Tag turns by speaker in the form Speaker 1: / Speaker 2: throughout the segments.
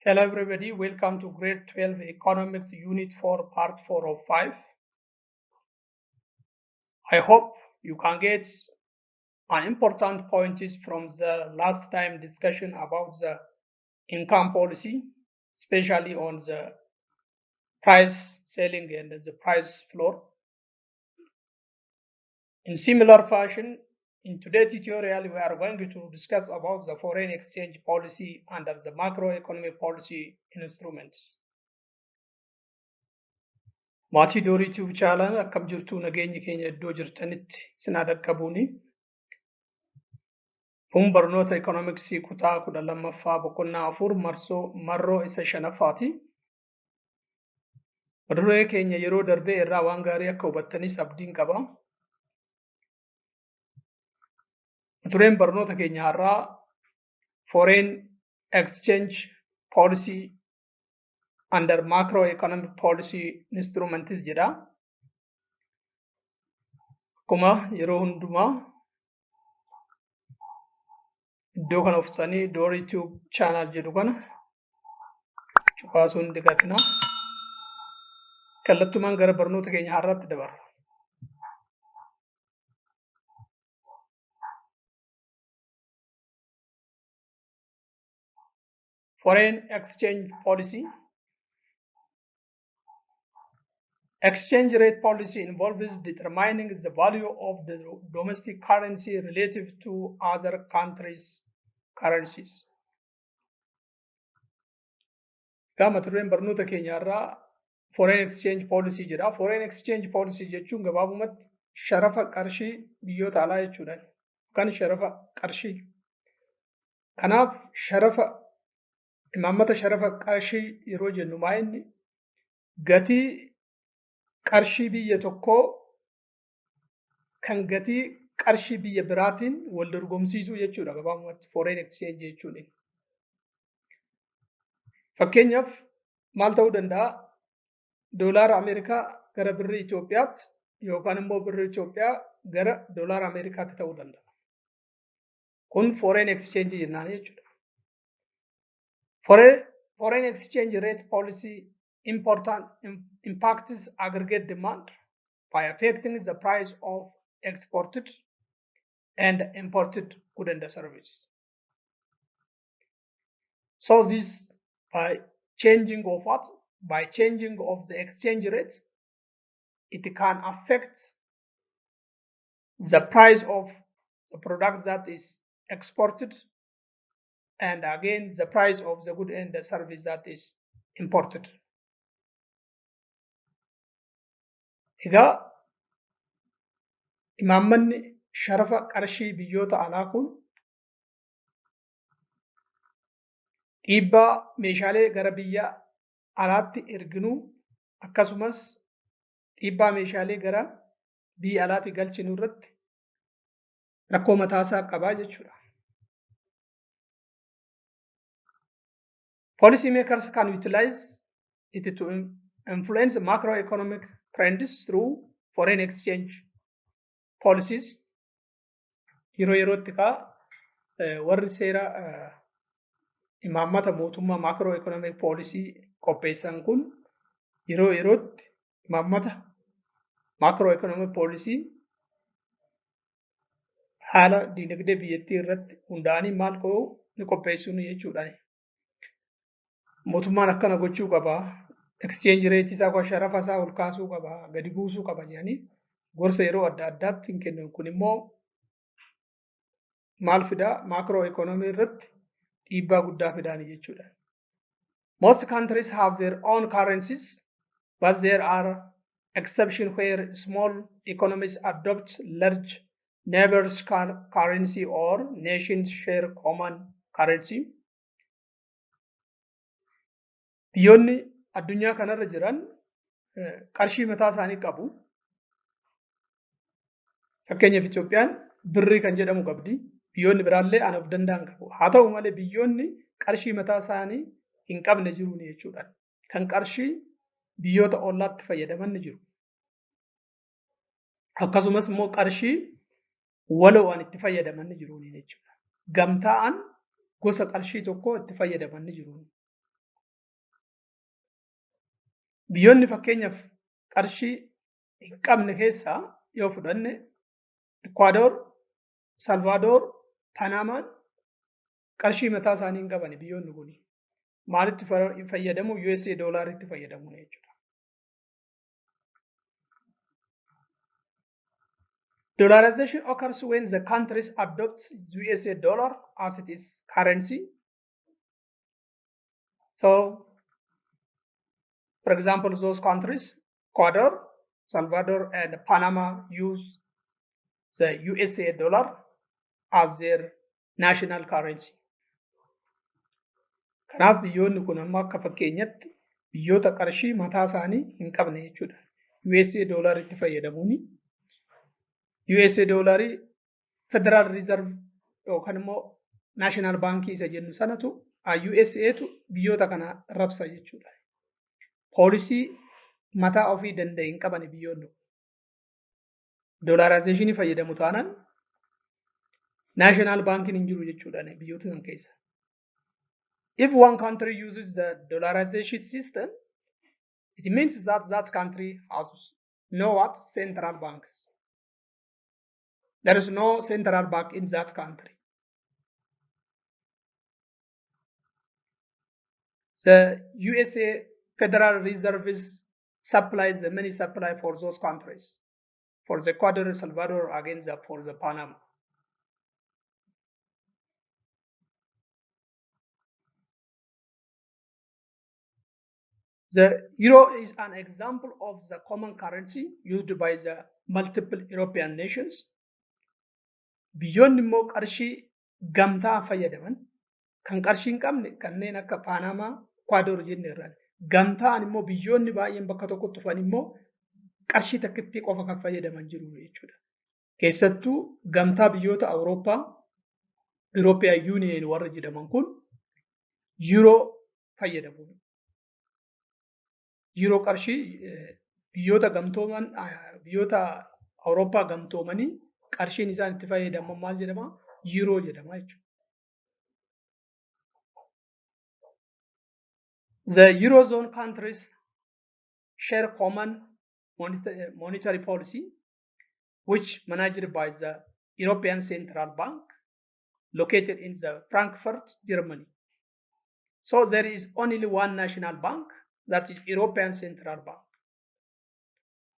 Speaker 1: Hello everybody, welcome to grade 12 economics unit 4 part 4 of 5. I hope you can get an important points from the last time discussion about the income policy, especially on the price selling and the price floor. In similar fashion, in today's tutorial, we are going to discuss about the foreign exchange policy under the macroeconomic policy instruments. Maatii Dorii Tube channel akkam jirtu nageenyi keenya iddoo jirtanitti sinaa dhaqqabuuni. Kun barnoota ekonomiksii kutaa 12ffaa boqonnaa 4 marroo isa 5ffaati. Mata-duree keenya yeroo darbee irraa waan gaarii akka hubattanis abdiin qaba. Mata-dureen barnoota keenya har'aa foreign exchange policy under macroeconomic policy instruments jedha. Akkuma yeroo hundumaa iddoo kana uffisanii Dorii Tube channel jedhu kana cufaasuun digatina. Kallattumaan gara barnoota keenya har'aatti dabarra. Foreign exchange policy. Exchange rate policy involves determining the value of the domestic currency relative to other countries' currencies. Mata-dureen barnoota keenya irraa foreign exchange policy jedha. Foreign exchange policy jechuun gabaabumatti sharafa qarshii biyyoota alaa jechuudha. Kan sharafa qarshii. Kanaaf imaammata sharafa qarshii yeroo jennu maayinni gatii qarshii biyya tokkoo kan gatii qarshii biyya biraatiin wal dorgomsiisuu jechuudha gabaabumatti foreign exchange jechuudha. Fakkeenyaaf maal ta'uu danda'a? Doolaara Ameerikaa gara birrii Itoophiyaatti yookaan immoo birrii Itoophiyaa gara doolaara Ameerikaatti ta'uu danda'a. Kun foreign exchange jennaan jechuudha. Foreign exchange rate policy impacts aggregate demand by affecting the price of exported and imported goods and services. So this by changing of what? By changing of the exchange rates, it can affect the price of the product that is exported and again the price of the good and the service that is imported. Egaa imaammanni sharafa qarshii biyyoota alaa kun dhiibbaa meeshaalee gara biyya alaatti erginuu akkasumas dhiibbaa meeshaalee gara biyya alaatti galchinuu irratti rakkoo mataasaa qabaa jechuudha. Policymakers can utilize it to influence macroeconomic trends through foreign exchange policies. Yerootti warri seera imaammata mootummaa macroeconomic policy qopheessan kun yerootti imaammata macroeconomic policy haala dinagdee biyyattii irratti hundaa'anii maal ta'uu ni qopheessuun jechuudha. Mootummaan akkana gochuu qaba. Exchange rate isaa kun sharafa isaa ol kaasuu qaba, gadi buusuu qaba jedhanii gorsa yeroo adda addaatti hin kennan. Kun immoo maal fidaa? Macroeconomy irratti dhiibbaa guddaa fidaanii jechuudha. Most countries have their own currencies, but there are exceptions where small economies adopt large neighbors' currency or nations share common currency. Biyyoonni addunyaa kanarra jiran qarshii mataa isaanii qabu. Fakkeenyaaf Itoophiyaan birrii kan jedhamu qabdi. Biyyoonni biraallee ana of danda'an qabu. Haa ta'u malee biyyoonni qarshii mataa isaanii hin qabne jiru jechuudha. Kan qarshii biyyoota ollaatti fayyadaman ni jiru. Akkasumas immoo qarshii walowaan itti fayyadaman ni jiru jechuudha. Gamtaa'an gosa qarshii tokko itti fayyadaman ni jiru. Biyyoonni fakkeenyaaf qarshii hin qabne keessaa yoo fudhanne Ecuador, Salvador, Panamaan qarshii mataa isaanii hin qaban biyyoonni kun. Maalitti fayyadamu? USA doolaaritti fayyadamu jechuudha. Dollarization occurs when the countries adopt USA dollar as its currency. So, for example, those countries, Ecuador, Salvador, and Panama use the USA dollar as their national currency. Kanaaf biyyoonni kun amma akka fakkeenyatti biyyoota qarshii mataa isaanii hin qabne jechuudha. USA doolaritti fayyadamuuni. USA doolarii Federal Reserve yookaan immoo National Bank isa jennu sanatu USAtu biyyoota kana rabsa jechuudha. Poolisii mataa ofii danda'e hin qaban biyyoonni. Dollarizationii fayyadamu taanaan National Bank hin jiru jechuudha biyyoota san keessa. If one country uses the dollarization system, it means that that country has no central banks. There is no central bank in that country. The USA Federal Reserve supplies the money supply for those countries. For the Ecuador, Salvador, again for the Panama. The euro is an example of the common currency used by the multiple European nations. Biyyoonni immoo qarshii gamtaa fayyadaman kan qarshii hin qabne kanneen akka Paanamaa, Ecuador jenne irraan. Gamtaan immoo biyyoonni baay'een bakka tokkotti dhufan immoo qarshii takkitti qofa kan fayyadaman jiru jechuudha. Keessattuu gamtaa biyyoota Awurooppaa, European Union warra jedhaman kun euro fayyadamu. Euro qarshii biyyoota gamtooman biyyoota Awurooppaa gamtoomanii qarshiin isaan itti fayyadaman maal jedhama? Euro jedhama jechuudha. The Eurozone countries share common monetary policy, which managed by the European Central Bank, located in the Frankfurt, Germany. So there is only one national bank, that is European Central Bank.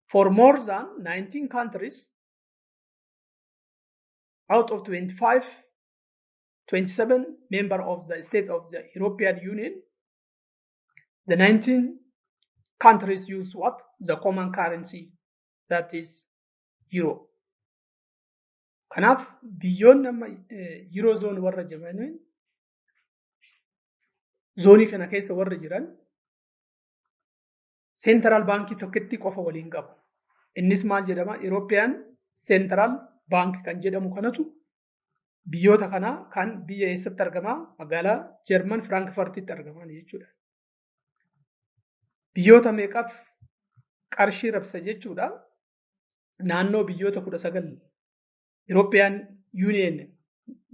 Speaker 1: For more than 19 countries, out of 27 members of the state of the European Union, the 19 countries use what? The common currency, that is euro. Kanaaf biyyoonni amma Eurozone warra jedhaman zoonii kana keessa warra jiran Central Bank tokkitti qofa waliin qabu. Innis maal jedhama? European Central Bank kan jedhamu kanatu biyyoota kana kan biyya eessatti argama? Magaalaa German Frankfurtitti argaman jechuudha. Biyyoota meeqaaf qarshii rabsa jechuudha? Naannoo biyyoota 19 European Union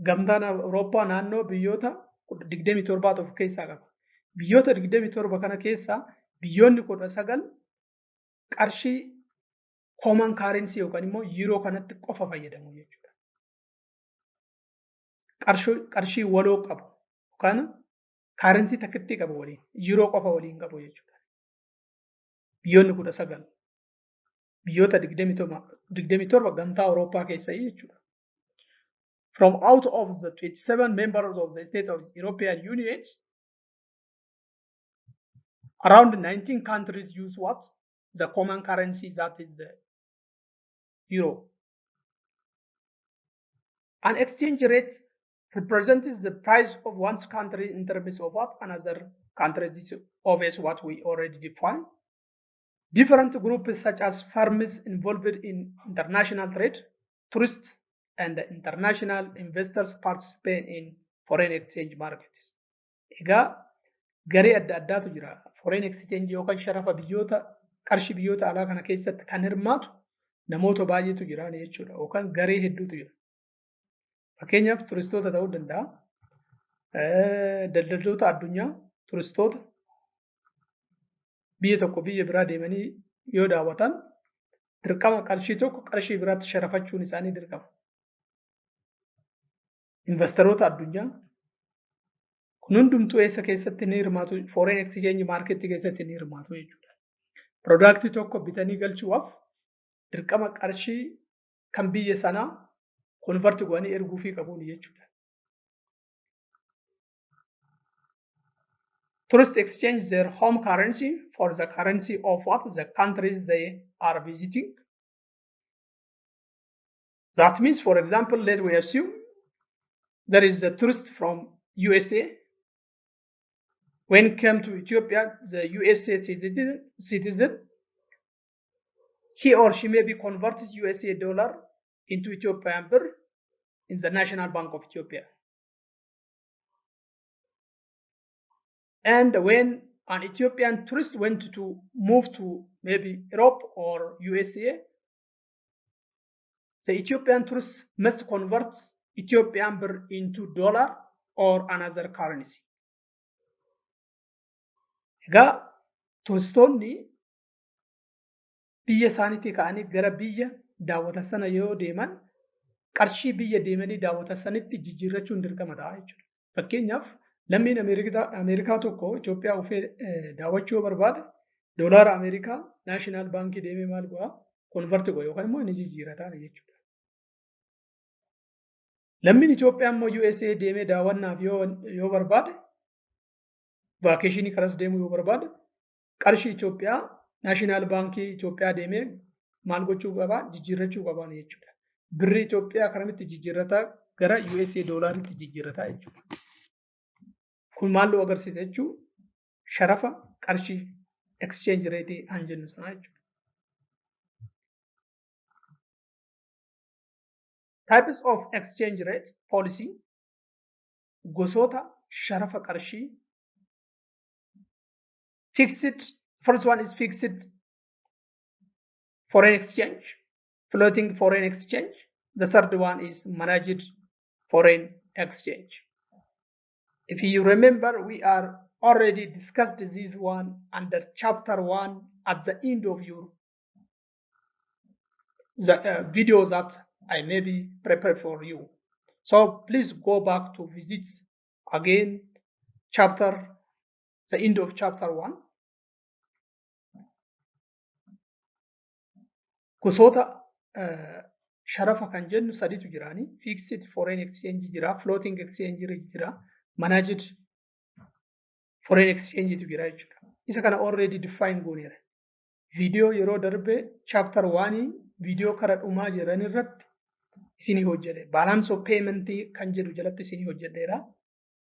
Speaker 1: gamtaan Awurooppaa naannoo biyyoota 27 of keessaa qaba. Biyyoota 27 kana keessaa biyyoonni 19 qarshii common currency yookaan immoo euro kanatti qofa fayyadamu jechuudha. Qarshii waloo qabu yookaan currency takkitti qabu waliin euro qofa waliin qabu jechuudha. Biyyoonni 19 biyyoota 27 gamtaa Awurooppaa keessa jechuudha. From out of the 27 members of the state of the European Union, around 19 countries use what? The common currency, that is the euro. An exchange rate represents the price of one country in terms of what? Another country. This is obvious what we already defined. Different groups such as firms involved in international trade, tourists, and international investors participate in foreign exchange markets. Egaa garee adda addaatu jira. Foreign exchange yookaan sharafa biyyoota qarshii biyyoota alaa kana keessatti kan hirmaatu namoota baay'eetu jira jechuudha. Yookaan garee hedduutu jira. Fakkeenyaaf turistoota ta'uu danda'a. Daldaltoota addunyaa, turistoota, biyya tokko biyya biraa deemanii yoo daawwatan dirqama qarshii tokko qarshii biraatti sharafachuun isaanii dirqama. Investoroota addunyaa kun hundumtuu eessa keessatti ni hirmaatu? Foreign exchange market keessatti ni hirmaatu jechuudha. Product tokko bitanii galchuudhaaf dirqama qarshii kan biyya sanaa convert godhanii erguufii qabuun jechuudha. Tourists exchange their home currency for the currency of what? The countries they are visiting. That means, for example, let we assume there is a tourist from USA. When came to Ethiopia, the USA citizen, he or she may be converted USA dollar into Ethiopian birr in the National Bank of Ethiopia. And when an Ethiopian tourist went to move to maybe Europe or USA, the Ethiopian tourist must convert Ethiopian birr into dollar or another currency. Egaa turistoonni biyya isaaniitii ka'anii gara biyya daawwatan sana yoo deeman qarshii biyya deemanii daawwatan sanitti jijjiirrachuun dirqama ta'a jechuudha. Fakkeenyaaf lammiin Ameerikaa tokko Itoophiyaa dhufee daawwachuu barbaade doolaara Ameerikaa naashinaal baankii deemee maal godhaa? Konverti godha yookaan immoo inni jijjiirrataa jechuudha. Lammiin Itoophiyaa immoo USA deemee daawwannaaf yoo barbaade vaakeeshinii karas deemuu yoo barbaade qarshii Itoophiyaa naashinaal baankii Itoophiyaa deemee maal gochuu qabaa? Jijjiirrachuu qabaa jechuudha. Birri Itoophiyaa karamitti jijjiirrataa? Gara USA doolaaritti jijjiirrataa jechuudha. Kun maal nu agarsiisa jechuun sharafa qarshii exchange rate an jennu sana jechuudha. Types of exchange rate policy gosoota sharafa qarshii. Fixed, first one is fixed foreign exchange, floating foreign exchange. The third one is managed foreign exchange. If you remember, we are already discussed this one under chapter 1 at the end of the video that I maybe prepared for you. So please go back to visit again the end of chapter 1. Gosoota sharafa kan jennu sadiitu jiraani. Fixed foreign exchange jira, floating exchange jira, managed foreign exchange tu jira jechuudha. Isa kana already define gooneera. Video yeroo darbe chapter 1 video kara dhumaa jiran irratti isinii hojjedhe. Balance of payment kan jedhu jalatti isinii hojjedheera.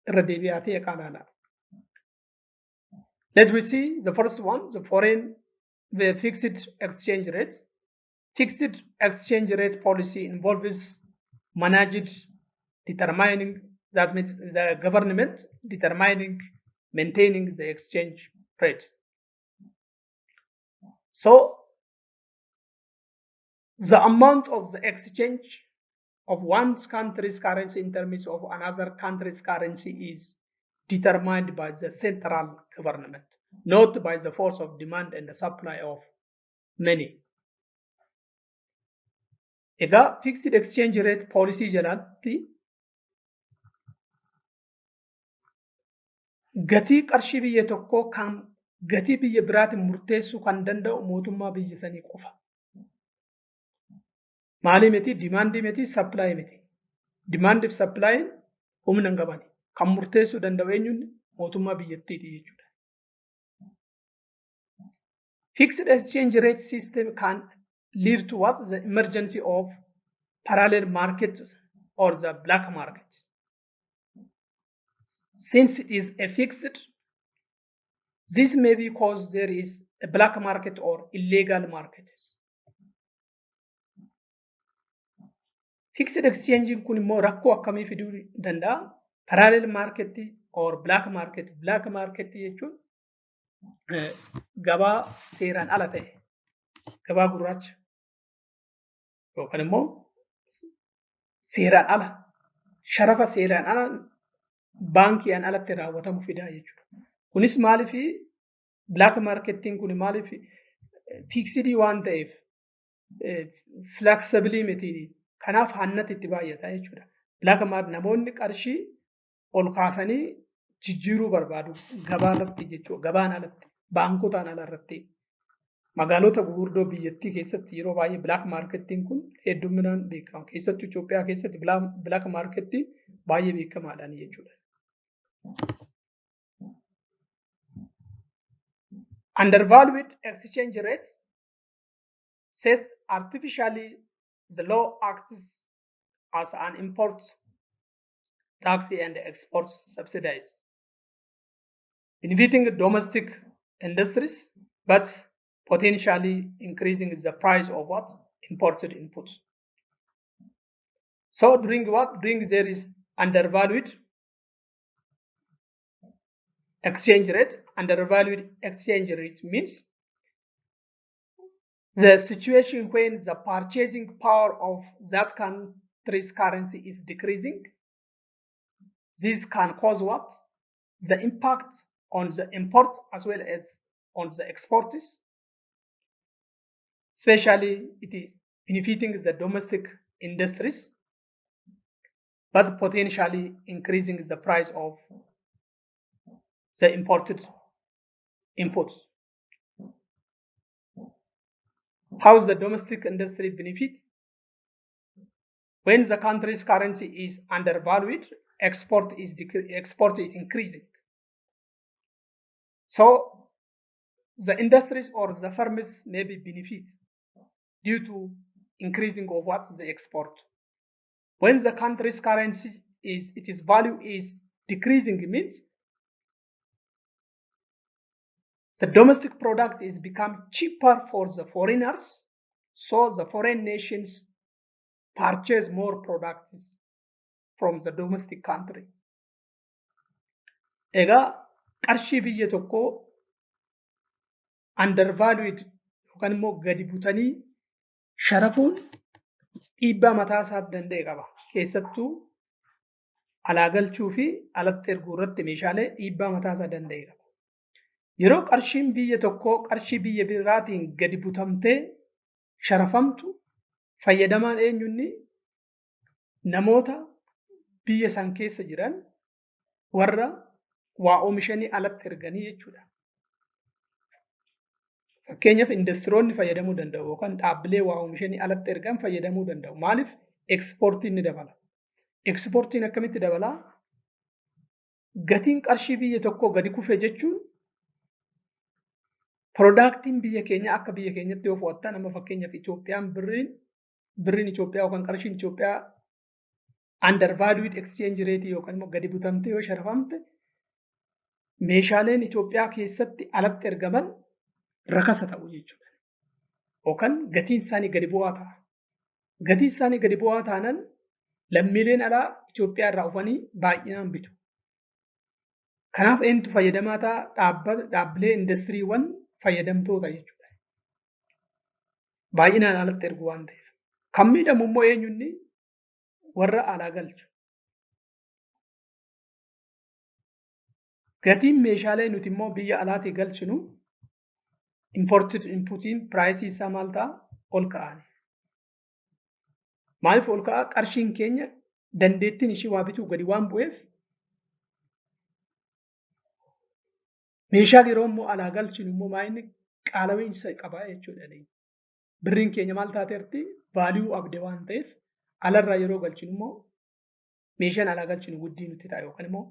Speaker 1: Irra deebi'aatee qaalaala. Let we see the first one, the fixed exchange rate. Fixed exchange rate policy involves managed determining, that means the government determining, maintaining the exchange rate. So the amount of the exchange of one country's currency in terms of another country's currency is determined by the central government, not by the force of demand and the supply of money. Egaa fixed exchange rate policy jalatti gatii qarshii biyya tokkoo kan gatii biyya biraatiin murteessuu kan danda'u mootummaa biyya sanii qofa. Maalii miti? Dimaandii miti? Sappilaayii miti? Dimaandii fi sappilaayii humna hin qabani. Kan murteessuu danda'u eenyuun? Mootummaa biyyattiiti jechuudha. Fixed exchange rate system can lead to what? The emergency of parallel market or the black market. Since it is a fixed, this may be because there is a black market or illegal market. Fixed exchange kun immoo rakkoo akkamii fiduu danda'a? Parallel market or black market. Black market jechuun gabaa seeraan ala ta'e, gabaa gurraacha. Yookaan immoo seeraan ala, sharafa seeraan ala baankiidhaan alatti raawwatamu fidaa jechuudha. Kunis maaliif Black marketing kun maaliif fixed waan ta'eef flexibility miti. Kanaaf hannati itti baay'ata jechuudha. Black market namoonni qarshii ol kaasanii jijjiiruu barbaadu gabaan alatti jechuudha. Gabaan alatti baankotaan alarratti magaalota gurguddoo biyyattii keessatti yeroo baay'ee black marketing kun hedduminaan beekama. Keessattuu Itoophiyaa keessatti black marketing baay'ee beekamaadhaan jechuudha. Undervalued exchange rates set artificially the law acts as an import tax and export subsidies, benefiting domestic industries but potentially increasing the price of what imported inputs. So during there is undervalued exchange rate. Undervalued exchange rate means the situation when the purchasing power of that country's currency is decreasing. This can cause what? The impact on the import as well as on the exporters. Especially it is benefiting the domestic industries, but potentially increasing the price of the imported inputs. How does the domestic industry benefit? When the country's currency is undervalued, export is increasing. So the industries or the firms maybe benefit due to increasing of what the export. When the country's currency its value is decreasing, it means the domestic product is become cheaper for the foreigners, so the foreign nations purchase more products from the domestic country. Egaa qarshii biyya tokko undervalued yookaan immoo gadi butanii sharafuun dhiibbaa mataa isaa danda'e qaba. Keessattuu alaa galchuu fi alatti erguu irratti meeshaalee dhiibbaa mataa isaa danda'e qaba. Yeroo qarshiin biyya tokkoo qarshii biyya biraatiin gadi butamtee sharafamtu fayyadamaan eenyunni namoota biyya san keessa jiran warra waa oomishanii alatti erganii jechuudha. Fakkeenyaaf industiroonni fayyadamuu danda'u yookaan dhaabbilee waa oomishanii alatti ergan fayyadamuu danda'u. Maaliif? Ekspoortiin ni dabala. Ekspoortiin akkamitti dabala? Gatiin qarshii biyya tokkoo gadi kufe jechuun Productiin biyya keenya akka biyya keenyatti yoo fudhattan amma fakkeenyaaf Itoophiyaan birriin Itoophiyaa yookaan qarshiin Itoophiyaa undervalued exchange rate yookaan immoo gadi butamte yoo sharafamte meeshaaleen Itoophiyaa keessatti alatti ergaman rakasa ta'u jechuudha. Yookaan gatiin isaanii gadi bu'aa ta'a. Gatiin isaanii gadi bu'aa taanaan lammiileen alaa Itoophiyaa irraa dhufanii baay'inaan bitu. Kanaaf eenyutu fayyadamaa ta'a? Dhaabbilee indastiriiwwan fayyadamtoota jechuudha. Baay'inaan alatti ergu waan ta'eef. Kan miidhamu immoo eenyunni warra alaa galchu. Gatiin meeshaalee nuti immoo biyya alaatii galchinu imported inputiin piraayisii isaa maal ta'a? Ol ka'ani. Maaliif ol ka'a? Qarshiin keenya dandeettiin ishii waa bituu gadi waan bu'eef meeshaa yeroo immoo alaa galchinu immoo maayinni qaala'iinsa qaba jechuudha. Birriin keenya maal taateerti? Vaaliyuu abde waan ta'eef alarraa yeroo galchinu immoo meeshaan alaa galchinu guddii nutti ta'a yookaan immoo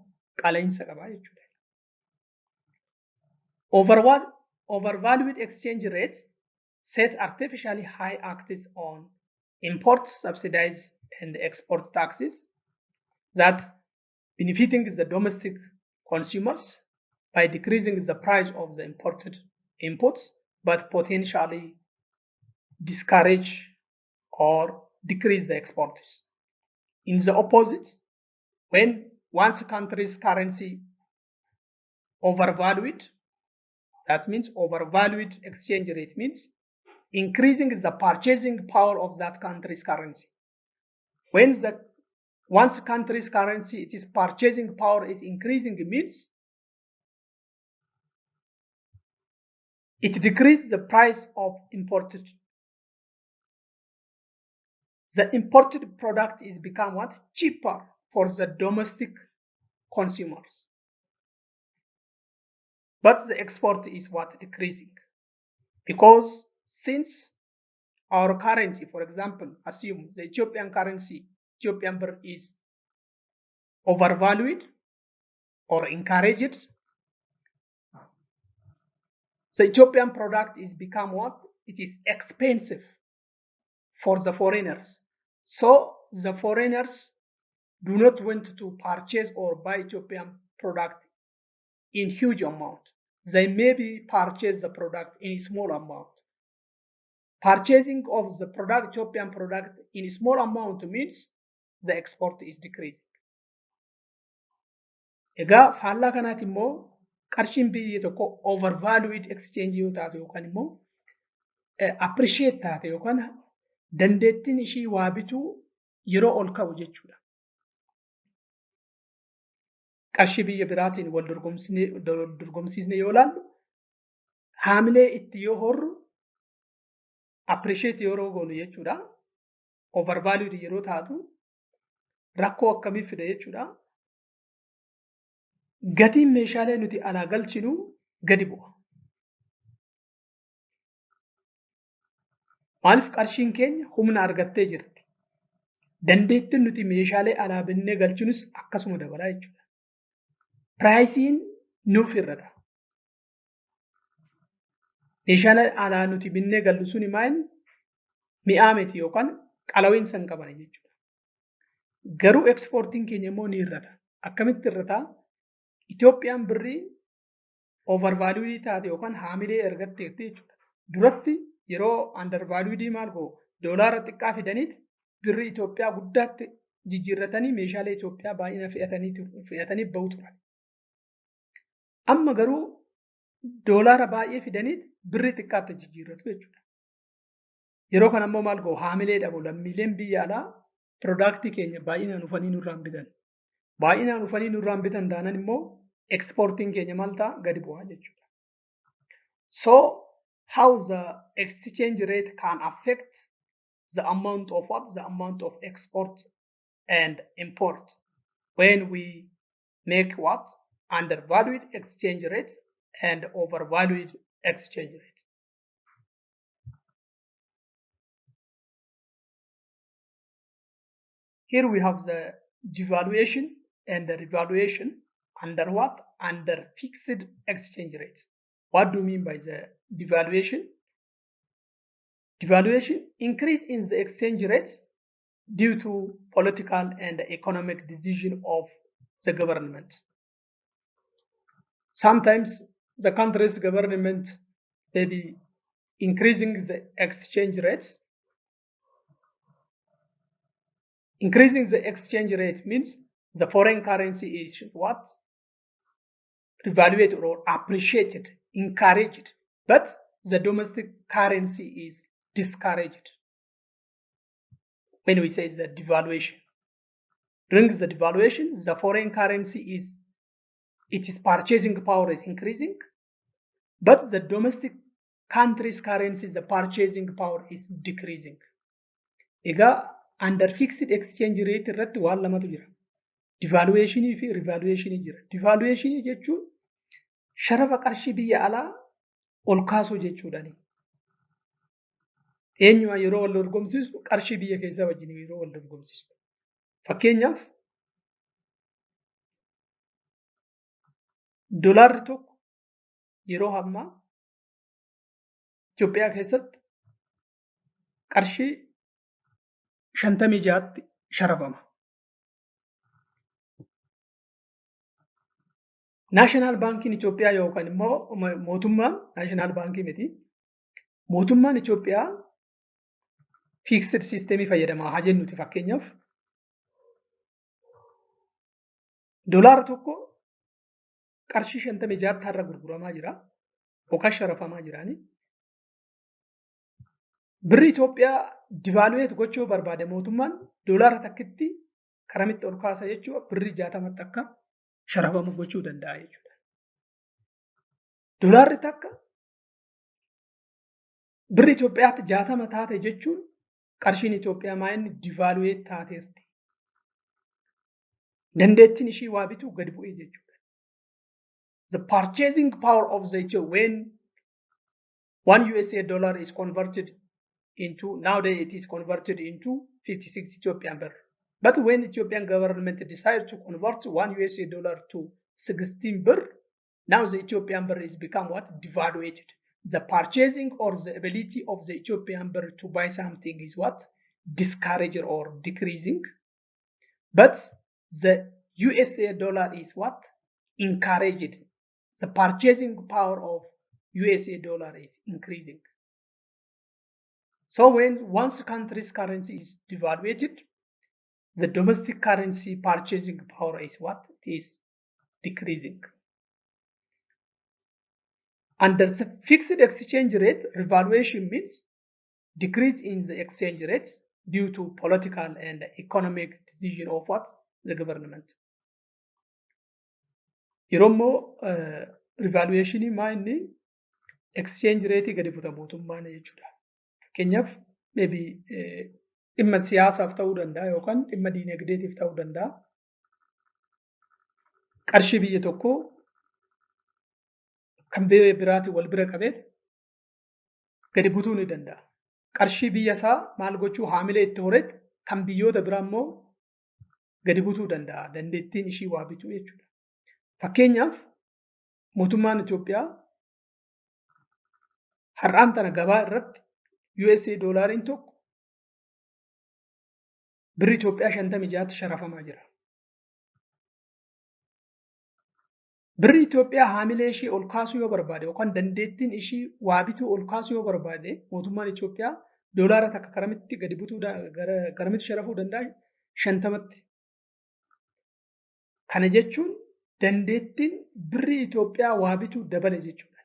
Speaker 1: qaala'iinsa qaba jechuudha. Overvalued exchange rates set artificially high taxes on import subsidies and export taxes that benefiting the domestic consumers by decreasing the price of the imported inputs, but potentially discourage or decrease the exporters. In the opposite, when once a country's currency overvalued, that means overvalued exchange rate means increasing the purchasing power of that country's currency. When once country's currency, its purchasing power is increasing, it means It decreases the price of imported. The imported product is become what? Cheaper for the domestic consumers. But the export is what? Decreasing. Because since our currency, for example, assume the Ethiopian currency, Ethiopian birr is overvalued or encouraged, the Ethiopian product is become what? It is expensive for the foreigners. So the foreigners do not want to purchase or buy Ethiopian product in huge amount. They maybe purchase the product in small amount. Purchasing of the product, Ethiopian product in small amount means the export is decreasing. Egaa faallaa kanaati immoo qarshiin biyya tokko overvalued exchange yoo taate yookaan immoo appreciate taate yookaan dandeettiin ishii waa bituu yeroo ol ka'u jechuudha. Qarshii biyya biraatiin wal dorgomsiisne yoo ilaallu haamilee itti yoo horru appreciate yeroo goonu jechuudha. Overvalued yeroo taatu rakkoo akkamii fida jechuudha. Gatiin meeshaalee nuti alaa galchinu gadi bu'a. Maaliif qarshiin keenya humna argattee jirti. Dandeettiin nuti meeshaalee alaa binnee galchinus akkasuma dabalaa jechuudha. Piraayisiin nuuf hir'ata. Meeshaalee alaa nuti binnee gallu suni maal mi'aa miti yookaan qalawiinsa hin qaban jechuudha. Garuu ekspoortiin keenya immoo ni hir'ata. Akkamitti hir'ata? Itoophiyaan birrii overvalued taate yookaan haamilee argatteetti jechuudha. Duratti yeroo undervalued maal go'u doolaara xiqqaa fidaniiti birrii Itoophiyaa guddaatti jijjiirratanii meeshaalee Itoophiyaa baay'ina fe'atanii bahu turan. Amma garuu doolaara baay'ee fidaniiti birrii xiqqaatti jijjiirratu jechuudha. Yeroo kana immoo maal go'u haamilee dhabu lammiileen biyya alaa piroodaaktii keenya baay'inaan dhufanii nurraan bitan. Baay'inaan dhufanii nurraan bitan taanaan immoo ekspoortiin keenya maal ta'a gadi bu'aa jechuudha. So how the exchange rate can affect the amount of what? The amount of export and import when we make what? Undervalued exchange rates and overvalued exchange rate. Here we have the devaluation and the revaluation under what? Under fixed exchange rate. What do you mean by the devaluation? Devaluation, increase in the exchange rates due to political and economic decision of the government. Sometimes the country's government may be increasing the exchange rates. Increasing the exchange rate means the foreign currency is what? Revaluated or appreciated, encouraged, but the domestic currency is discouraged. When we say the devaluation, during the devaluation, the foreign currency its purchasing power is increasing, but the domestic country's currency, the purchasing power is decreasing. Egaa under fixed exchange rate irratti waan lamatu jira. Devaluation fi revaluation jira. Devaluation jechuun sharafa qarshii biyya alaa ol kaasuu jechuudhaani. Eenyuma yeroo wal dorgomsiisu qarshii biyya keessaa wajjin yeroo wal dorgomsiisu. Fakkeenyaaf doolaarri tokko yeroo ammaa Itoophiyaa keessatti qarshii 56tti sharafama. National Bankiin Itoophiyaa yookaan immoo mootummaan National Bankii miti. Mootummaan Itoophiyaa fixed systemii fayyadamaa haa jennuti fakkeenyaaf doolaara tokko qarshii 56tti har'a gurguramaa jira yookaan sharafamaa jiraani. Birri Itoophiyaa devaluate gochuu barbaade mootummaan doolaara takkitti karamitti ol kaasa jechuudha birri 60tti akka sharafamu gochuu danda'a jechuudha. Doolaarri takka birri Itoophiyaatti 60 taate jechuun qarshiin Itoophiyaa maayinni divaluate taateerti. Dandeettiin ishii waa bituu gadi bu'ee jechuudha. The purchasing power of the when $1 dollar is converted into, nowadays it is converted into 56 Ethiopian birr. But when Ethiopian government decides to convert $1 dollar to 16 birr, now the Ethiopian birr is become what? Devaluated. The purchasing or the ability of the Ethiopian birr to buy something is what? Discouraged or decreasing. But the USA dollar is what? Encouraged. The purchasing power of USA dollar is increasing. So when once country's currency is devaluated, the domestic currency purchasing power is what? It is decreasing. Under the fixed exchange rate, revaluation means decrease in the exchange rates due to political and economic decision of what? The government. Yeroo immoo revaluationii maa inni exchange rate gadi buta mootummaan jechuudha. Fakkeenyaaf maybe dhimma siyaasaaf ta'uu danda'a yookaan dhimma diinagdeetiif ta'uu danda'a. Qarshii biyya tokkoo kan biraati wal bira qabeet gadi butuu ni danda'a. Qarshii biyya isaa maal gochuu haamilee itti horeet kan biyyoota biraa immoo gadi butuu danda'a. Dandeettiin ishii waa bituu jechuudha. Fakkeenyaaf mootummaan Itoophiyaa har'aan tana gabaa irratti USA doolaariin tokko birri Itoophiyaa 56tti sharafamaa jira. Birri Itoophiyaa haamilee ishii ol kaasuu yoo barbaade yookaan dandeettiin ishii waa bituu ol kaasuu yoo barbaade mootummaan Itoophiyaa doolaara takka garamitti gadi butuu garamitti sharafuu danda'a 50tti. Kana jechuun dandeettiin birri Itoophiyaa waa bituu dabale jechuudha.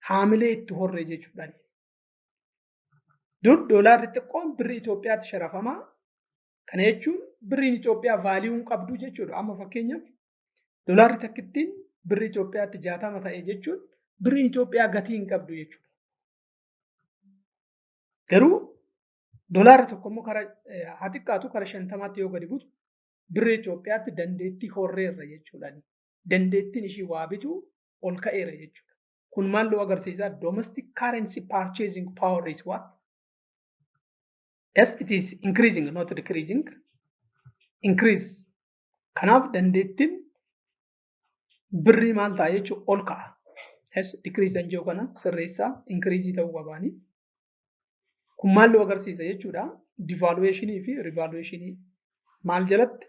Speaker 1: Haamilee itti horre jechuudha. Dur doolaarri xiqqoon birri Itoophiyaatti sharafamaa. Kana jechuun birriin Itoophiyaa vaaliyuu qabdu jechuudha. Amma fakkeenyaaf doolaarri takkittiin birri Itoophiyaatti 60 ta'e jechuun birriin Itoophiyaa gatii hin qabdu jechuudha. Garuu doolaarri tokko immoo karaa haa xiqqaatu karaa 50tti yoo gadi butu birri Itoophiyaatti dandeettii horreerra jechuudha. Dandeettiin ishii waa bituu ol ka'eera jechuudha. Kun maal nu agarsiisa? Domestic currency purchasing power is what? Yes, it is increasing, not decreasing. Increase. Kanaaf dandeettiin birrii maal ta'a jechuun ol ka'a. Yes, decrease an jiru kana sirreessaa increase ta'uu qabaani. Kun maal nu agarsiisa jechuudha? Devaluationii fi revaluationii maal jalatti?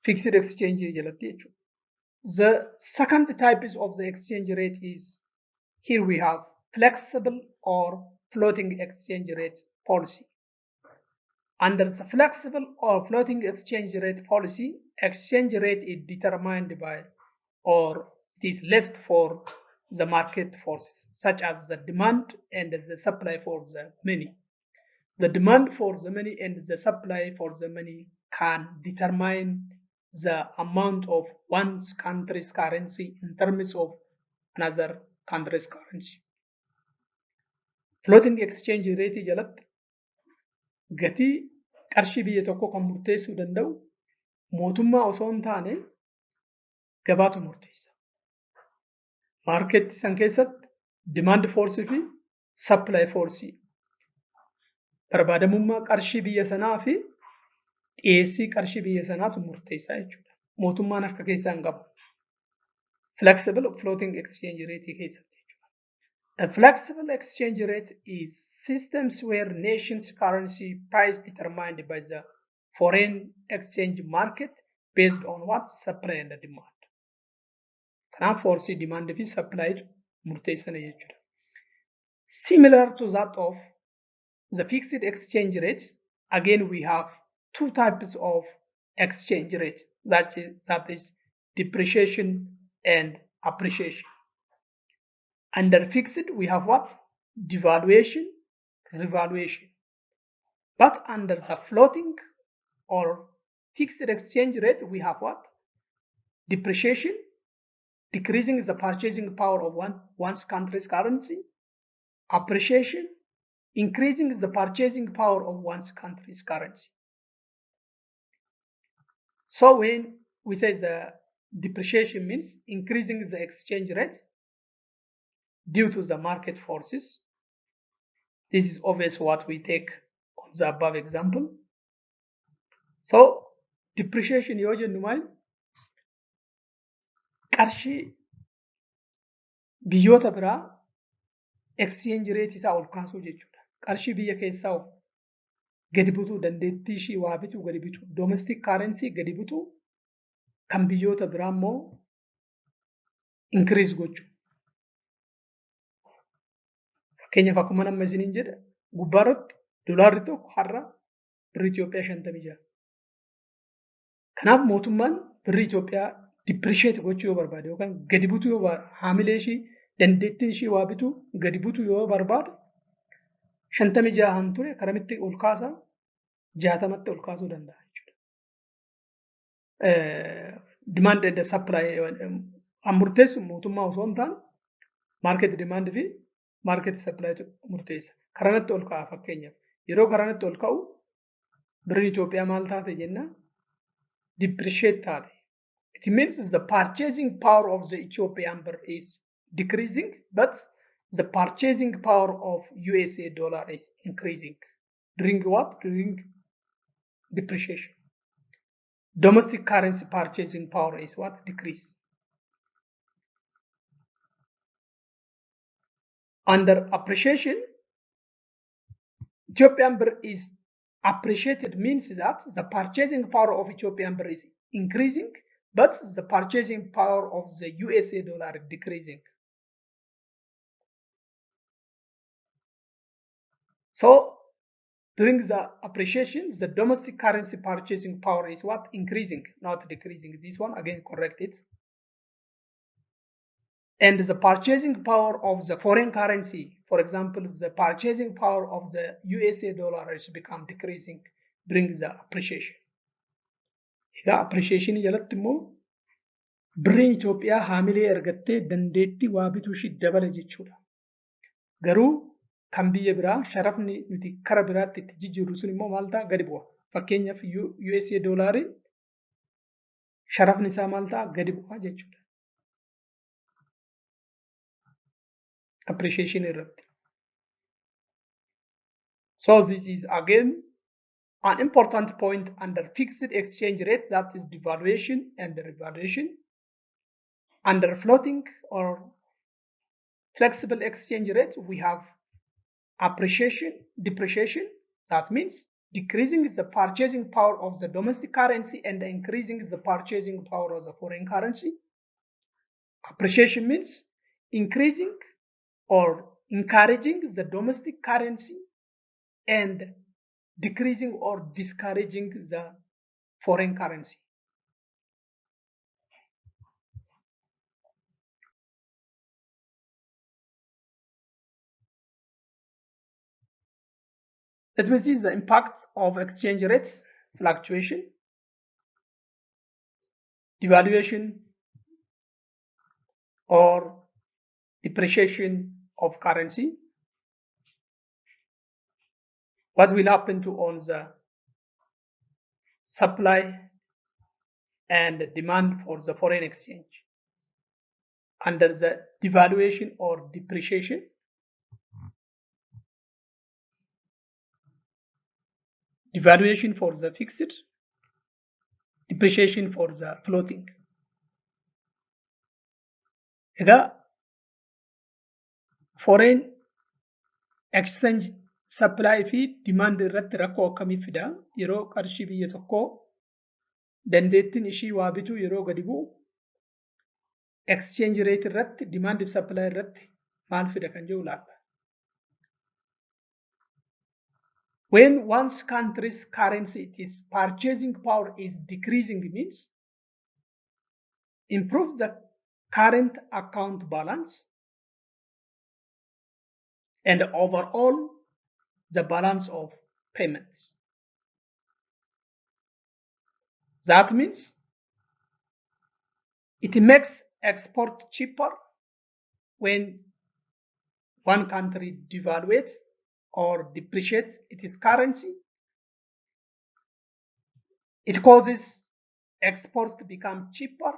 Speaker 1: Fixed exchange jalatti jechuudha. The second type of the exchange rate is, here we have flexible or floating exchange rate policy. Under the flexible or floating exchange rate policy, exchange rate is determined by or it is left for the market forces, such as the demand and the supply for the money. The demand for the money and the supply for the money can determine the amount of one country's currency in terms of another country's currency. Floating exchange rate jalatti gatii qarshii biyya tokko kan murteessuu danda'u mootummaa osoo hin taane gabaatu murteessa. Maarkeetti san keessatti demand force fi supply force barbaadamummaa qarshii biyya sanaa fi dhiyeessii qarshii biyya sanaatu murteessaa jechuudha. Mootummaan harka keessaa hin qabu. Flexible floating exchange rate keessatti. A flexible exchange rate is systems where nations' currency price determined by the foreign exchange market based on what? Supply and demand. Kanaaf force demand fi supply murteessana jechuudha. Similar to that of the fixed exchange rates, again we have two types of exchange rates, that is depreciation and appreciation. Under fixed, we have what? Devaluation, revaluation. But under the floating or fixed exchange rate, we have what? Depreciation, decreasing the purchasing power of one's country's currency. Appreciation, increasing the purchasing power of one's country's currency. So when we say the depreciation means increasing the exchange rate due to the market forces. This is obvious what we take on the above example. So depreciation yoo jennu maal? Qarshii biyyoota biraa exchange rate isaa ol kaasuu jechuudha. Qarshii biyya keessaa gadi butuu dandeettii ishii waa bituu gadi butuu domestic currency gadi butuu kan biyyoota biraa immoo increase gochuu. Fakkeenyaaf akkuma nama isiniin jedha gubbaarratti doolaarri tokko har'a birrii Itoophiyaa 56. Kanaaf mootummaan birrii Itoophiyaa depreciate gochuu yoo barbaade yookaan gadi butuu yoo barbaade haamilee ishii dandeettiin ishii waa bituu gadi butuu yoo barbaade 56 ture karamitti ol kaasaa 60tti ol kaasuu danda'a jechuudha. Demand and supply murteessu mootummaa osoo hin taane market demand fi market supply murteessa. Karanatti ol ka'a fakkeenyaaf yeroo karanatti ol ka'u birrii Itoophiyaa maal taate jenna depreciate taate. It means the purchasing power of the Ethiopian birr is decreasing, but the purchasing power of USA dollar is increasing. During what? During depreciation. Domestic currency purchasing power is what? Decrease. Under appreciation, Ethiopian birr is appreciated means that the purchasing power of Ethiopian birr is increasing, but the purchasing power of the USA dollar is decreasing. So during the appreciation, the domestic currency purchasing power is what? Increasing, not decreasing. This one again correct it. And the purchasing power of the foreign currency, for example, the purchasing power of the USA dollar has become decreasing during the appreciation. Egaa appreciation jalatti immoo birriin Itoophiyaa haamilee argattee dandeettii waa bituu ishii dabala jechuudha. Garuu kan biyya biraa sharafni nuti kara biraatti itti jijjiirru sun immoo maal ta'a gadi bu'a. Fakkeenyaaf USA doolaariin sharafni isaa maal ta'a gadi bu'a jechuudha. Appreciation irratti. So this is again an important point under fixed exchange rate, that is devaluation and revaluation. Under floating or flexible exchange rates, we have appreciation, depreciation. That means decreasing the purchasing power of the domestic currency and increasing the purchasing power of the foreign currency. Appreciation means increasing or encouraging the domestic currency and decreasing or discouraging the foreign currency. Let me see the impact of exchange rates fluctuation, devaluation, or depreciation of currency. What will happen to on the supply and demand for the foreign exchange under the devaluation or depreciation? Devaluation for the fixed, depreciation for the floating. Egaa foreign exchange supply fi demand irratti rakkoo akkamii fida? Yeroo qarshii biyya tokkoo dandeettiin ishii waa bituu yeroo gadi bu'u exchange rate irratti demand fi supply irratti maal fida kan jedhu laata? When one's country's currency, its purchasing power is decreasing, means improve the current account balance and overall the balance of payments. That means it makes export cheaper when one country devaluates or depreciates its currency, it causes export to become cheaper,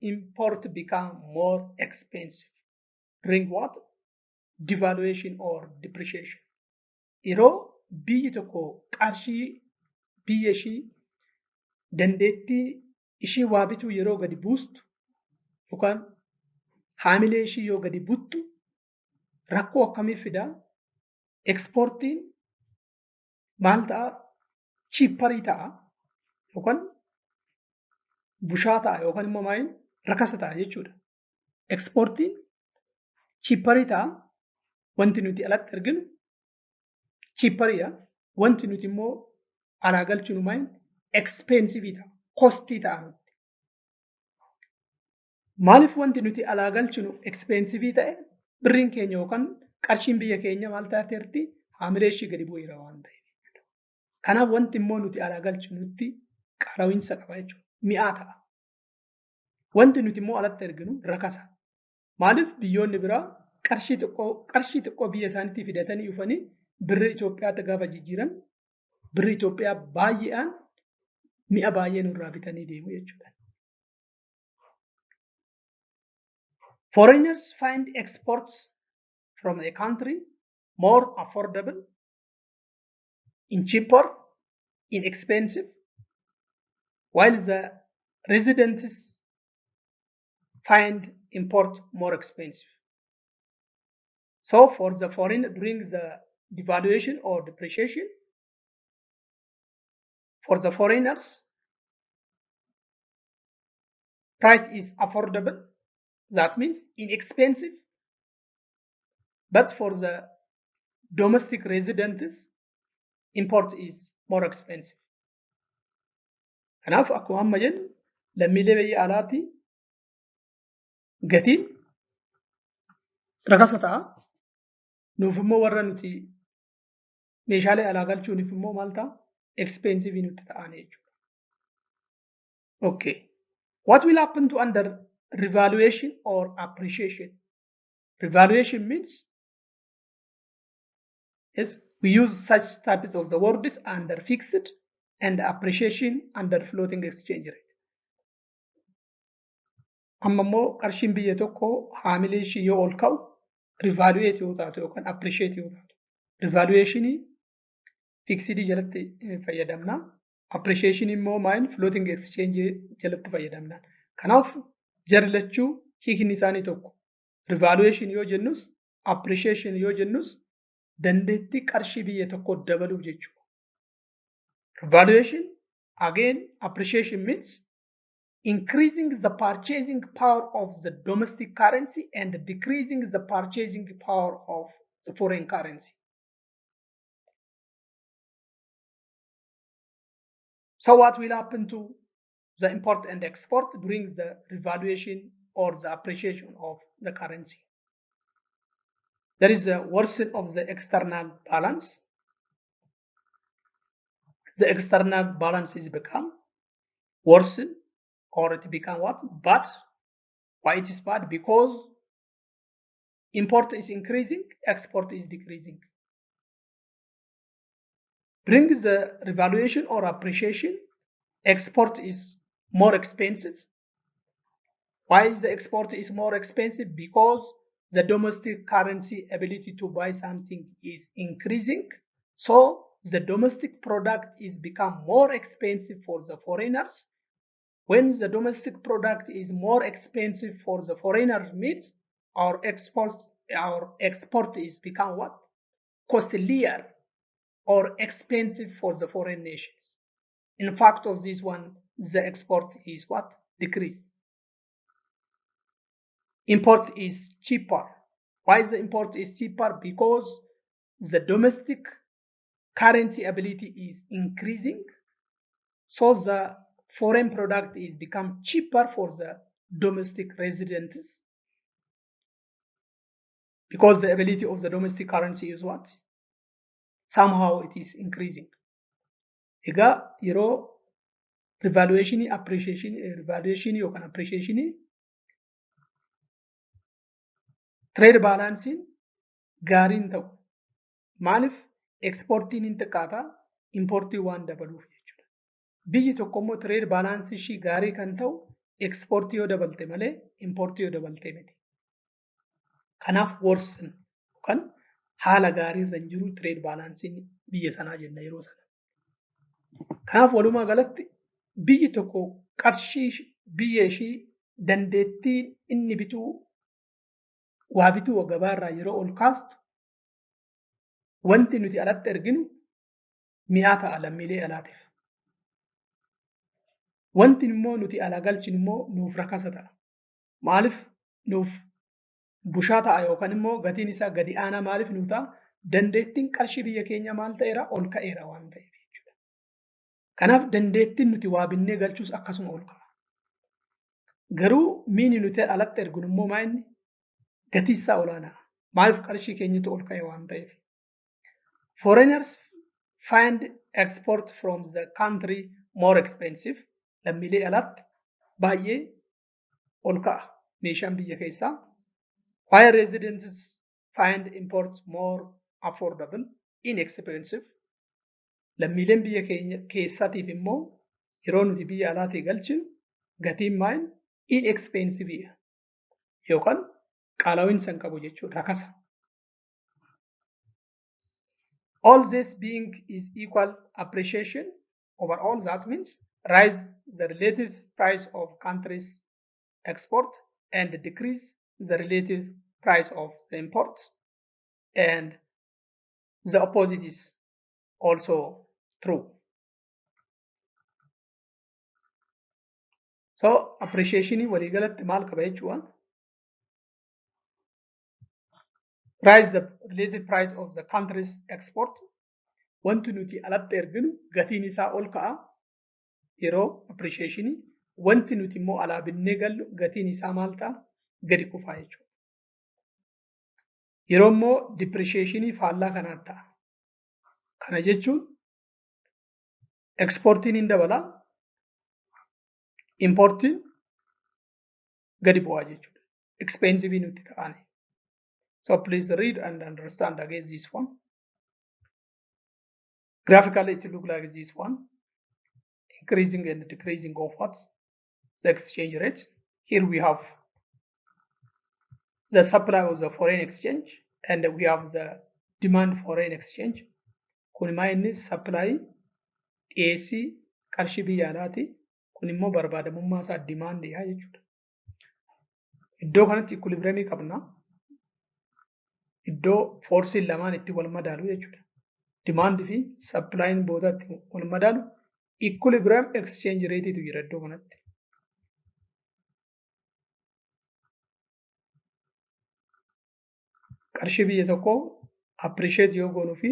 Speaker 1: import to become more expensive. During what? Devaluation or depreciation. Yeroo biyyi tokko qarshii biyya ishii dandeettii ishii waa bituu yeroo gadi buustu yookaan haamilee ishii yoo gadi buttu rakkoo akkamii fidaa? Ekspoortiin maal ta'a? Chiipparii ta'a yookaan bushaa ta'a yookaan immoo maaliin rakasa ta'a jechuudha. Ekspoortiin chiipparii ta'a. Wanti nuti alatti arginu chiippariidha. Wanti nuti immoo alaa galchinu maaliin ekspeensivii ta'a. Kostii ta'a nuti. Maaliif wanti nuti alaa galchinu ekspeensivii ta'e? Birriin keenya yookaan qarshiin biyya keenya maal taateerti? Haamilee ishii gadi bu'eera waan ta'eef. Kanaaf wanti immoo nuti alaa galchinutti qaala'iinsa qaba jechuudha. Mi'aa ta'a. Wanti nuti immoo alatti arginu rakasa. Maaliif biyyoonni biraa qarshii xiqqoo biyya isaaniitti fidatanii dhufanii birri Itoophiyaatti gaafa jijjiiran birri Itoophiyaa baay'eedhaan mi'a baay'ee nurraa bitanii deemu jechuudha. Foreigners find exports from a country more affordable, cheaper, inexpensive, while the residents find import more expensive. So for the foreign during the devaluation or depreciation, for the foreigners, price is affordable. That means inexpensive. But for the domestic residents, import is more expensive. Kanaaf akkuma amma jennu lammiilee biyya alaatti gatiin rakasa ta'a. Nuuf immoo warra nuti meeshaalee alaa galchuuniif immoo maal ta'a? Expensive nutti ta'anii jechuudha. Okay. What will happen to under revaluation or appreciation? Revaluation means yes, we use such types of the words under fixed and appreciation under floating exchange rate. Amma immoo qarshiin biyya tokko haamilee ishii yoo ol ka'u revaluate yoo taatu yookaan appreciate yoo taatu. Revaluationii fixed jalatti fayyadamna. Appreciation immoo maal floating exchange jalatti fayyadamna. Kanaaf jarri lachuu hiikni isaanii tokko. Revaluation yoo jennus appreciation yoo jennus dandeettii qarshii biyya tokko dabaluu jechuudha. Revaluation again appreciation means increasing the purchasing power of the domestic currency and decreasing the purchasing power of the foreign currency. So what will happen to the import and export during the revaluation or the appreciation of the currency? There is a worsen of the external balance. The external balance is become worsen or it become what? Bad. Why it is bad? Because import is increasing, export is decreasing. During the revaluation or appreciation, export is more expensive. Why is the export is more expensive? Because the domestic currency ability to buy something is increasing. So the domestic product is become more expensive for the foreigners. When the domestic product is more expensive for the foreigners means our export is become what? Costlier or expensive for the foreign nations. In fact of this one, the export is what? Decrease. Import is cheaper. Why the import is cheaper? Because the domestic currency ability is increasing. So the foreign product is become cheaper for the domestic residents. Because the ability of the domestic currency is what? Somehow it is increasing. Egaa yeroo revaluation appreciation yookaan appreciation trade balancing gaariin ta'u Maaliif ekspoortiin hin xiqqaata, impoortii waan dabaluuf jechuudha. Biyyi tokko immoo tireed baalaansii ishii gaarii kan ta'u ekspoortii yoo dabalte malee impoortii yoo dabalte miti. Kanaaf worsen yookaan haala gaarii irra hin jiru tireed baalaansiin biyya sanaa jenna yeroo sana. Kanaaf walumaa galatti biyyi tokko qarshii biyya ishii dandeettii inni bituu waa bituu gabaarraa yeroo ol kaastu wanti nuti alatti erginu mi'aa ta'a lammiilee alaatiif. Wanti immoo nuti alaa galchinu immoo nuuf rakasa ta'a. Maaliif nuuf bushaa ta'a yookaan immoo gatiin isaa gadi aanaa maaliif nuu ta'a? Dandeettiin qarshii biyya keenya maal ta'eera? Ol ka'eera waan ta'eef jechuudha. Kanaaf dandeettiin nuti waa binnee galchus akkasuma ol ka'a. Garuu miini nuti alatti erginu immoo maa'inni gatii isaa olaanaa. Maaliif qarshii keenyatu ol ka'e waan ta'eef. Foreigners find export from the country more expensive. Lammiilee alaatti baay'ee ol ka'a meeshaan biyya keessaa. While residents find imports more affordable, inexpensive. Lammiileen biyya keenya keessaatiif immoo yeroo nuti biyya alaatii galchinu gatiin maal inexpensive yookaan qaala'insa hin qabu jechuudha rakasa. All this being is equal appreciation overall, that means rise the relative price of countries export and decrease the relative price of the imports, and the opposite is also true. So appreciation waliigalatti maal qaba jechuudha? Rise the relative price of the country's export. Wanti nuti alatti erginu gatiin isaa ol ka'a yeroo appreciation. Wanti nuti immoo alaa binnee gallu gatiin isaa maal ta'a? Gadi kufaa jechuudha. Yeroo immoo depreciation faallaa kanaan ta'a. Kana jechuun exportiin hin dabala, importiin gadi bu'aa jechuudha. Expensive nuti ta'ani. So please read and understand against this one. Graphically, it looks like this one, increasing and decreasing of what? The exchange rate. Here we have the supply of the foreign exchange and we have the demand foreign exchange. Kun inni supply AC qarshii biyya alaati. Kun immoo barbaadamummaa isaa demand yaa jechuudha. Iddoo kanatti equilibrium qabna. Iddoo forsiin lamaan itti wal madaalu jechuudha. Demand fi supplying boodatti wal madaalu equilibrium exchange rate tu jira iddoo kanatti. Qarshii biyya tokko appreciate yoo goonuu fi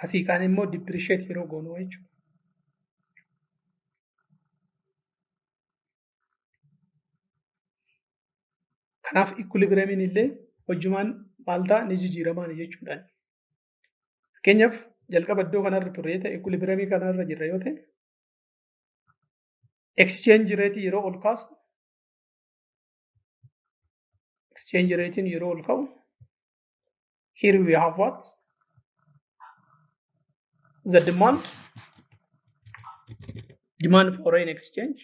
Speaker 1: asii kaan immoo depreciate yeroo goonuu jechuudha. Kanaaf equilibriumiin illee hojjumaan maal ta'a ni jijjiiramaan jechuudha. Fakkeenyaaf jalqaba iddoo kanarra turre ta'e equilibriumii kanarra jirra yoo ta'e exchange rate yeroo ol kaasu exchange rate yeroo ol ka'u here we have what? The demand foreign exchange,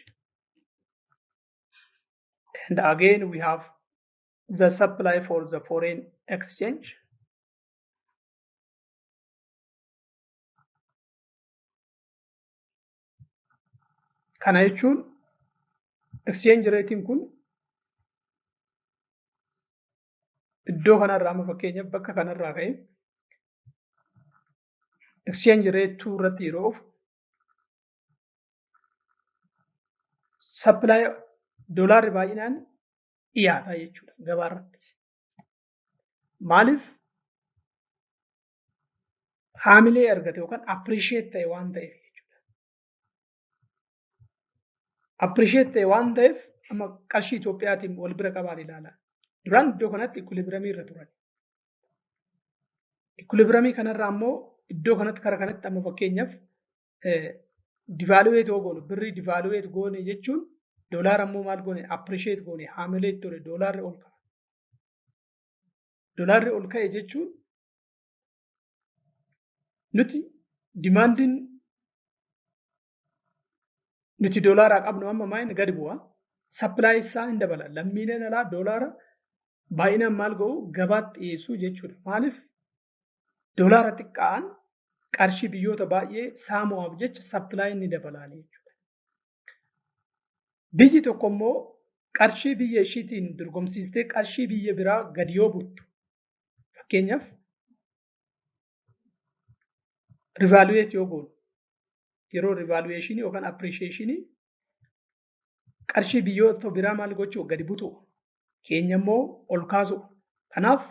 Speaker 1: and again we have the supply for the foreign exchange. Kana jechuun exchange rate kun iddoo kanarraa amma fakkeenyaaf bakka kanarraa ka'e exchange rate 2 irratti yeroo of supply doolaarri baay'inaan dhiyaata jechuudha gabaarratti. Maaliif haamilee argate yookaan appreciate ta'e waan ta'eef jechuudha. Appreciate ta'e waan ta'eef amma qarshii Itoophiyaatiin wal bira qabaan ilaala. Duraan iddoo kanatti equilibriumii irra turan. Equilibriumii kanarraa immoo iddoo kanatti kara kanatti amma fakkeenyaaf devaluate yoo goonu birrii devaluate goone jechuun doolaara immoo maal goone appreciate goone haamilee ture doolaarri ol ka'a. Doolaarri ol ka'e jechuun nuti demanding nuti doolaaraa qabnu amma maayini gadi bu'a. Supply isaa hin dabala. Lammiileen alaa doolaara baay'inaan maal ga'u gabaatti dhiyeessuu jechuudha. Maaliif doolaara xiqqaan qarshii biyyoota baay'ee saamu'aaf jecha supply ni dabalaanii jechuudha. Biyyi tokko immoo qarshii biyya ishiitiin dorgomsiistee qarshii biyya biraa gadi yoo buttu fakkeenyaaf rivaluweet yoo goonu yeroo rivaluweeshinii yookaan appreciationii qarshii biyyoota biraa maal gochuu gadi butu keenya immoo ol kaasu. Kanaaf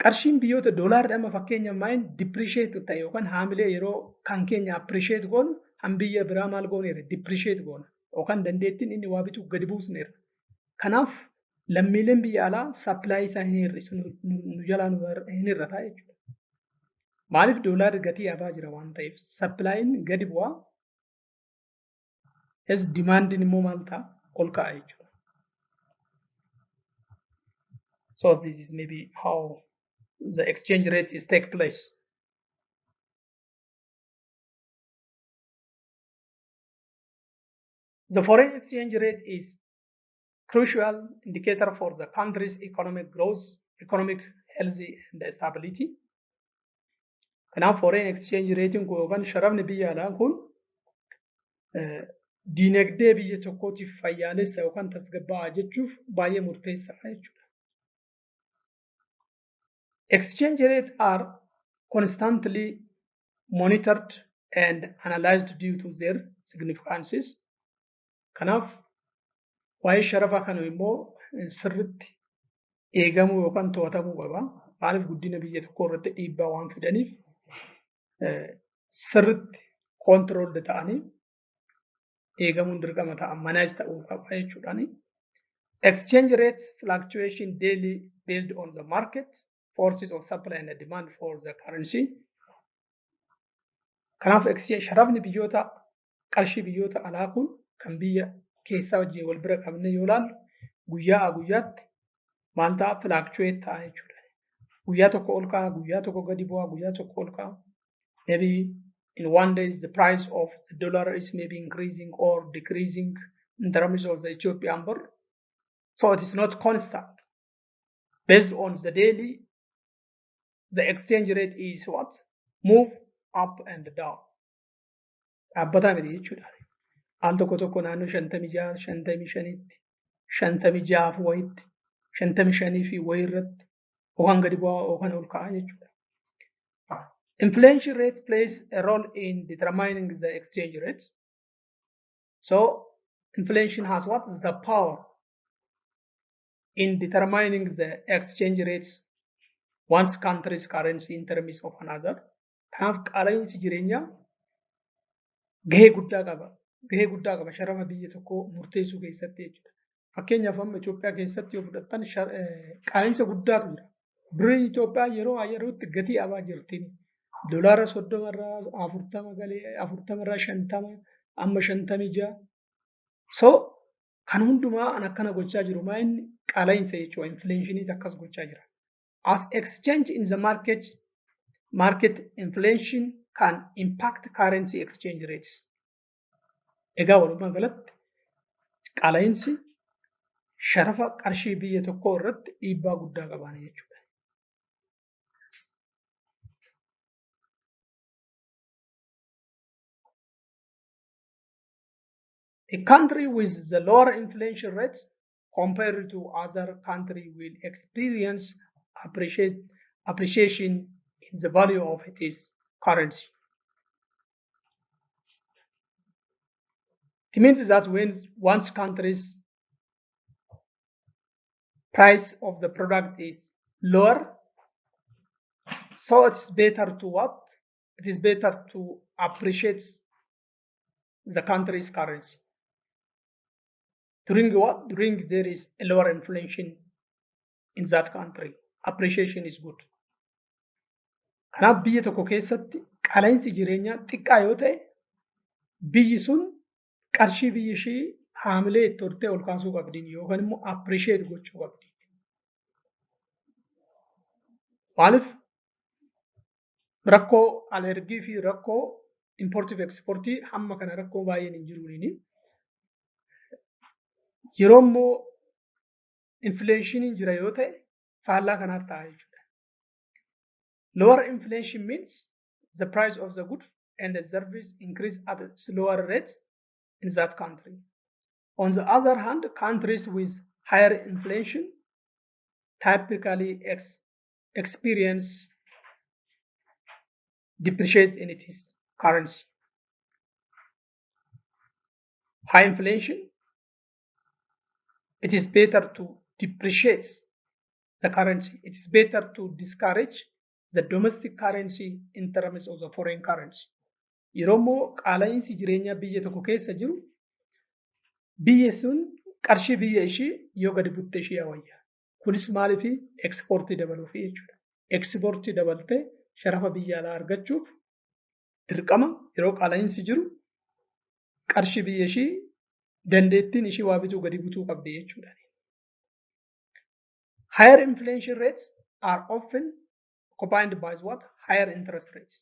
Speaker 1: qarshiin biyyoota doolaarri amma fakkeenyaaf maayin depreciate ta'e yookaan haamilee yeroo kan keenya appreciate goonu han biyya biraa maal gooneera depreciate goona yookaan dandeettiin inni waa bituuf gadi buusneera. Kanaaf lammiileen biyya alaa supply isaa hin hir'isu nu jalaa hin hir'ataa jechuudha. Maaliif doolaarri gatii abaa jira waan ta'eef supply'n gadi bu'aa as demandin immoo maal ta'a ol ka'a jechuudha. So this is maybe how the exchange rate is take place. The foreign exchange rate is crucial indicator for the country's economic growth, economic health and stability. Kanaaf foreign exchange rate kun yookaan sharafni biyya alaa kun diinagdee biyya tokkootiif fayyaalessa yookaan tasgabbaa'aa jechuuf baay'ee murteessaadha jechuudha. Exchange rates are constantly monitored and analyzed due to their significances. Kanaaf waa'ee sharafa kana immoo sirriitti eegamuu yookaan to'atamuu qaba. Maaliif guddina biyya tokkoo irratti dhiibbaa waan fidaniif sirriitti controlled ta'anii eegamuun dirqama ta'a manage ta'uu qaba jechuudhaani. Exchange rates fluctuation daily based on the market forces of supply and demand for the currency. Kanaaf sharafni biyyoota qarshii biyyoota alaa kun kan biyya keessaa wajjin wal bira qabne yoo ilaallu guyyaa guyyaatti maal ta'a fluctuate ta'a jechuudha. Guyyaa tokko ol ka'a, guyyaa tokko gadi bu'a, guyyaa tokko ol ka'a. Maybe in one day the price of the dollar is maybe increasing or decreasing in terms of the Ethiopian birr. So it is not constant. Based on the daily, the exchange rate is what? Move up and down. Dhaabbataa miti jechuudha. Al tokko tokko naannoo 56, 55tti, 56 wayitti, 55 fi wayii irratti yookaan gadi bu'aa yookaan ol ka'a jechuudha. Inflation rate plays a role in determining the exchange rate. So inflation has what? The power in determining the exchange rates one country's currency in terms of another. Kanaaf qaala'insi jireenyaa gahee guddaa qaba. Gahee guddaa qaba sharafa biyya tokkoo murteessuu keessatti jechuudha. Fakkeenyaaf amma Itoophiyaa keessatti yoo fudhattan qaala'insa guddaatu jira. Birrii Itoophiyaa yeroo yerootti gatii abaa jirti. Doolaara 30 irraa 40 galee 40 irraa 50 amma 56. So kan hundumaa an akkana gochaa jiru maayinni qaala'insa jechuudha. Infleeshiniitu akkas gochaa jira. As exchange in the market inflation can impact currency exchange rates. Egaa walumaa galatti qaala'insi sharafa qarshii biyya tokkoo irratti dhiibbaa guddaa qabaani jechuudha. A country with the lower inflation rates compared to other country will experience appreciation in the value of its currency. It means that when one's country's price of the product is lower, so it's better to what? It is better to appreciate the country's currency. During what? During there is a lower inflation in that country. Appreciation is good. Kanaaf biyya tokko keessatti qaala'insi jireenyaa xiqqaa yoo ta'e biyyi sun qarshii biyya ishee haamilee itti hortee ol kaasuu qabdi yookaan immoo appreciate gochuu qabdi. Maaliif rakkoo alergii fi rakkoo importii fi ekspoortii hamma kana rakkoo baay'een hin jiruuni. Yeroo immoo infleeshiniin jira yoo ta'e faallaa kanaaf ta'a jechuudha. Lower inflation means the price of the goods and the service increase at a slower rate in that country. On the other hand, countries with higher inflation typically experience depreciate in its currency. High inflation, it is better to depreciate the currency. It is better to discourage the domestic currency in terms of the foreign currency. Yeroo immoo qaala'insi jireenyaa biyya tokko keessa jiru biyyi sun qarshii biyya ishii yoo gadi butte ishii wayya. Kunis maaliifi ekspoortii dabaluufi jechuudha. Ekspoortii dabaltee sharafa biyya alaa argachuuf dirqama yeroo qaala'insi jiru qarshii biyya ishii dandeettiin ishii waa bituu gadi butuu qabdi jechuudha. Higher inflation rates are often accompanied by what? Higher interest rates.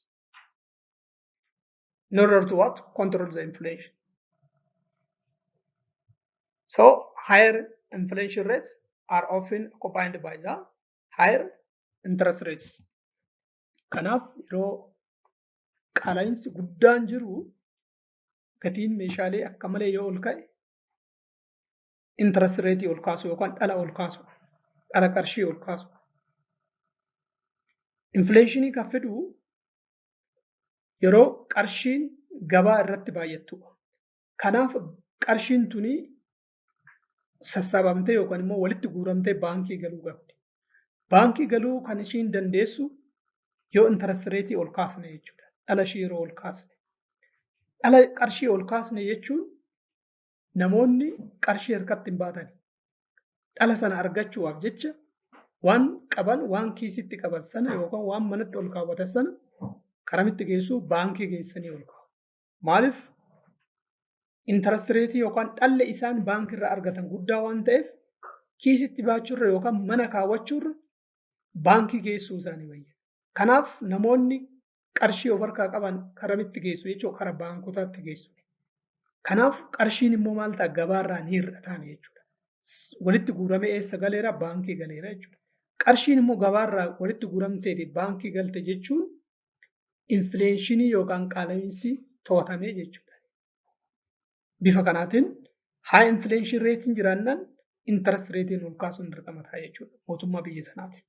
Speaker 1: In order to what? Control the inflation. So higher inflation rates are often accompanied by the higher interest rates. Kanaaf yeroo qaala'insi guddaan jiru gatiin meeshaalee akka malee yoo ol ka'e interest rate ol kaasu yookaan dhala ol kaasu, dhala qarshii ol kaasu. Infleeshinii kan fidu yeroo qarshiin gabaa irratti baay'attudha. Kanaaf qarshiin tuni sassaabamtee yookaan immoo walitti guuramtee baankii galuu qabdi. Baankii galuu kan ishiin dandeessu yoo interest rate ol kaasne jechuudha. Dhala ishii yeroo ol kaasne. Dhala qarshii ol kaasne jechuun namoonni qarshii harkatti hin baatani. Dhala sana argachuudhaaf jecha waan qaban waan kiisitti qaban sana yookaan waan manatti ol kaawwatan sana karamitti geessu baankii geessanii ol kaa'u. Maaliif interest rate yookaan dhalli isaan baankii irraa argatan guddaa waan ta'eef kiisitti baachuurra yookaan mana kaawwachuurra baankii geessuu isaanii wayya. Kanaaf namoonni qarshii of harkaa qaban karamitti geessu jechuudha karaa baankotaatti geessu. Kanaaf qarshiin immoo maal ta'a gabaarraa ni hir'atan jechuudha. Walitti guuramee eessa galeera baankii galeera jechuudha. Qarshiin immoo gabaarraa walitti guuramtee baankii galte jechuun infleeshinii yookaan qaala'insi to'atamee jechuudha. Bifa kanaatiin high inflation rate jiraannaan interest rate ol kaasuun dirqama ta'a jechuudha mootummaa biyya sanaati.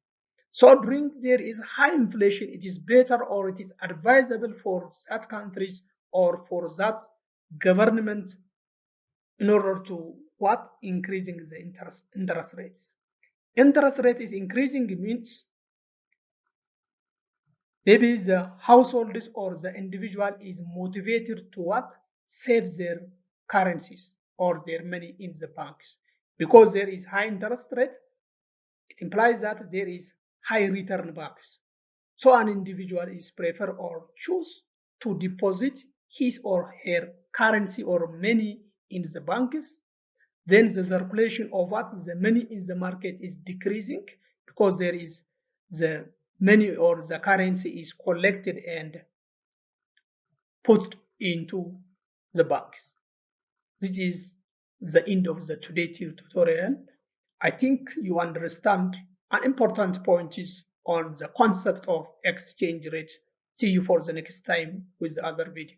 Speaker 1: So during there is high inflation, it is better or it is advisable for that countries or for that government in order to what? Increasing the interest rates. Interest rate is increasing means maybe the households or the individual is motivated to what? Save their currencies or their money in the banks. Because there is high interest rate, it implies that there is high return banks. So an individual is prefer or choose to deposit his or her currency or money in the banks. Then the circulation of what? The money in the market is decreasing because there is the money or the currency is collected and put into the banks. This is the end of the today's tutorial. I think you understand an important point is on the concept of exchange rate. See you for the next time with the other video.